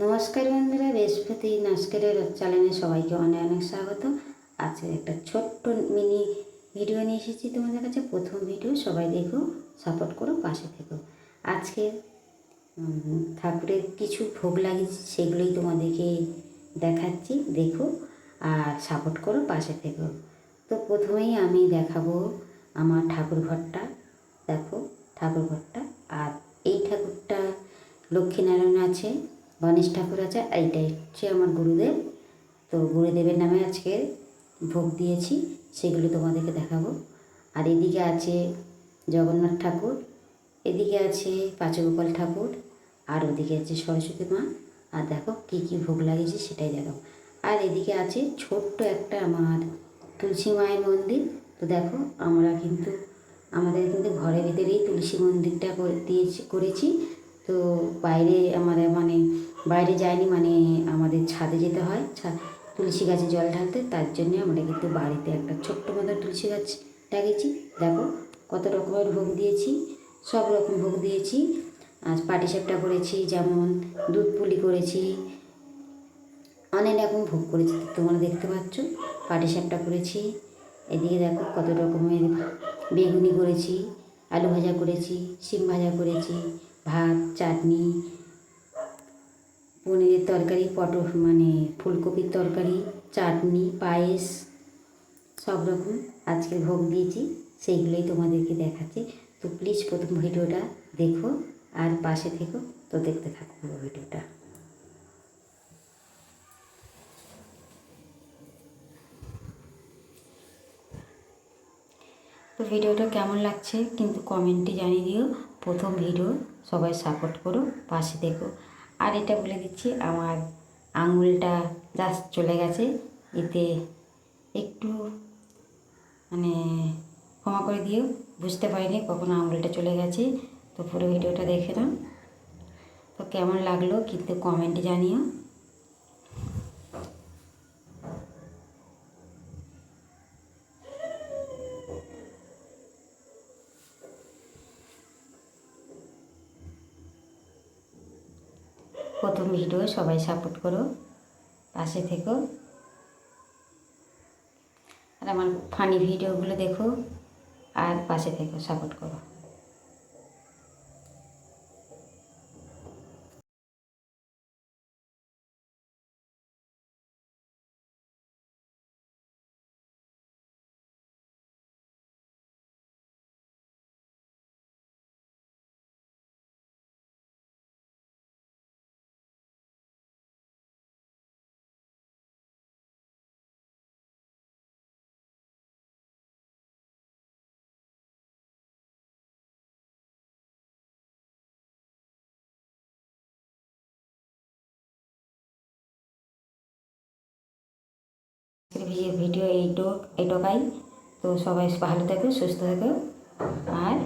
নমস্কার বন্ধুরা, বৃহস্পতি নাস্কেরের চ্যানেলে সবাইকে অনেক অনেক স্বাগত। আজকে একটা ছোট্ট মিনি ভিডিও নিয়ে এসেছি তোমাদের কাছে। প্রথম ভিডিও, সবাই দেখো, সাপোর্ট করো, পাশে থেকো। আজকে ঠাকুরের কিছু ভোগ লাগিয়েছি, সেগুলোই তোমাদেরকে দেখাচ্ছি, দেখো আর সাপোর্ট করো, পাশে থেকো। তো প্রথমেই আমি দেখাবো আমার ঠাকুর ঘরটা। দেখো ঠাকুর ঘরটা। আর এই ঠাকুরটা লক্ষ্মীনারায়ণ আছে, গণেশ ঠাকুর আছে, এইটাই হচ্ছে আমার গুরুদেব। তো গুরুদেবের নামে আজকে ভোগ দিয়েছি, সেগুলো তোমাদেরকে দেখাবো। আর এদিকে আছে জগন্নাথ ঠাকুর, এদিকে আছে পাঁচগোপাল ঠাকুর, আর ওদিকে আছে সরস্বতী মা। আর দেখো কী কী ভোগ লাগিয়েছি সেটাই দেখাবো। আর এদিকে আছে ছোট্ট একটা আমার তুলসী মায়ের মন্দির। তো দেখো আমাদের কিন্তু ঘরের ভিতরেই তুলসী মন্দিরটা করেছি। তো বাইরে বাইরে যায়নি, আমাদের ছাদে যেতে হয় তুলসী গাছে জল ঢালতে। তার জন্যে আমরা কিন্তু বাড়িতে একটা ছোট্ট মতো তুলসী গাছ লাগিয়েছি। দেখো কত রকমের ভোগ দিয়েছি, সব রকম ভোগ দিয়েছি। আজ পাটিসাপটা করেছি, যেমন দুধ পুলি করেছি, অনেক রকম ভোগ করেছি, তোমরা দেখতে পাচ্ছ। পাটিসাপটা করেছি, এদিকে দেখো কত রকমের বেগুনি করেছি, আলু ভাজা করেছি, শিম ভাজা করেছি, ভাত, চাটনি, পনিরের তরকারি, ফুলকপির তরকারি, চাটনি, পায়েস, সব রকম আজকে ভোগ দিয়েছি, সেইগুলোই তোমাদেরকে দেখাচ্ছি। তো প্লিজ প্রথম ভিডিওটা দেখো আর পাশে থেকো। তো দেখতে থাকো পুরো ভিডিওটা। তো ভিডিওটা কেমন লাগছে কিন্তু কমেন্টে জানিয়ে দিও। প্রথম ভিডিও, সবাই সাপোর্ট করো, পাশে দেখো। আর এটা বলে দিচ্ছি, আমার আঙুলটা জাস্ট চলে গেছে, এতে একটু ক্ষমা করে দিও, বুঝতে পারিনি কখন আঙুলটা চলে গেছে। তো পুরো ভিডিওটা দেখে নাও। তো কেমন লাগলো কিন্তু কমেন্টে জানিও। প্রথম ভিডিও, সবাই সাপোর্ট করো, পাশে থেকো। আর আমার ফানি ভিডিওগুলো দেখো আর পাশে থেকো, সাপোর্ট করো। ভিডিও এইটুকাই। তো সবাই ভালো থেকো, সুস্থ থেকো, আর